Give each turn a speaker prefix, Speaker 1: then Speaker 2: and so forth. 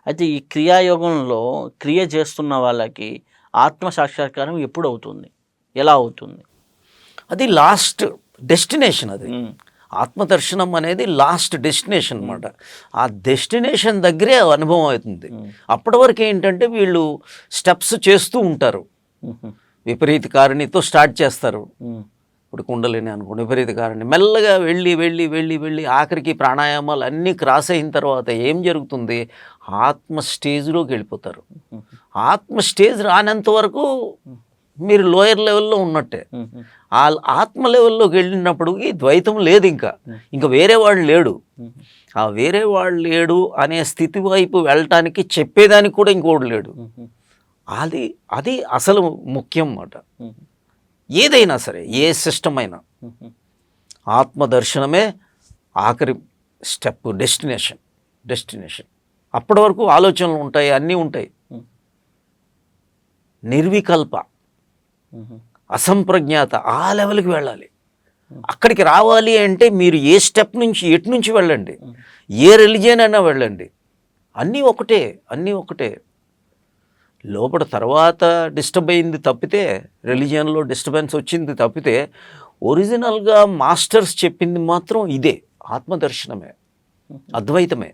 Speaker 1: అయితే ఈ క్రియాయోగంలో క్రియ చేస్తున్న వాళ్ళకి ఆత్మ సాక్షాత్కారం ఎప్పుడు అవుతుంది? ఎలా అవుతుంది?
Speaker 2: అది లాస్ట్ డెస్టినేషన్. అది
Speaker 1: హ్మ్.
Speaker 2: ఆత్మదర్శనం అనేది లాస్ట్ డెస్టినేషన్ అనమాట. ఆ డెస్టినేషన్ దగ్గరే అనుభవం అవుతుంది. అప్పటి వరకు ఏంటంటే వీళ్ళు స్టెప్స్ చేస్తూ ఉంటారు.
Speaker 1: హుహు.
Speaker 2: విపరీత కారిణితో స్టార్ట్ చేస్తారు.
Speaker 1: హ్మ్.
Speaker 2: ఇప్పుడు కుండలిని అనుకోండి, విపరీత కారిణి మెల్లగా వెళ్ళి వెళ్ళి వెళ్ళి వెళ్ళి ఆఖరికి ప్రాణాయామాలు అన్నీ క్రాస్ అయిన తర్వాత ఏం జరుగుతుంది? ఆత్మ స్టేజ్లోకి వెళ్ళిపోతారు. ఆత్మ స్టేజ్ రానంత వరకు మీరు లోయర్ లెవెల్లో ఉన్నట్టే.
Speaker 1: హుహు.
Speaker 2: ఆ ఆత్మ లెవెల్లోకి వెళ్ళినప్పుడు ఈ ద్వైతం లేదు, ఇంకా వేరే వాడు లేడు. ఆ వేరే వాడు లేడు అనే స్థితి వైపు వెళ్ళటానికి చెప్పేదానికి కూడా ఇంకోడు లేడు. అది అది అసలు ముఖ్యం అన్నమాట. ఏదైనా సరే, ఏ సిస్టమ్ అయినా ఆత్మదర్శనమే ఆఖరి స్టెప్, డెస్టినేషన్. అప్పటి వరకు ఆలోచనలు ఉంటాయి, అన్నీ ఉంటాయి. నిర్వికల్ప, అసంప్రజ్ఞాత, ఆ లెవెల్కి వెళ్ళాలి. అక్కడికి రావాలి అంటే మీరు ఏ స్టెప్ నుంచి ఎటు నుంచి వెళ్ళండి, ఏ రిలీజియన్ అయినా వెళ్ళండి, అన్నీ ఒకటే. లోపల తర్వాత డిస్టర్బ్ అయింది తప్పితే, రిలీజియన్లో డిస్టర్బెన్స్ వచ్చింది తప్పితే, ఒరిజినల్గా మాస్టర్స్ చెప్పింది మాత్రం ఇదే, ఆత్మదర్శనమే, అద్వైతమే.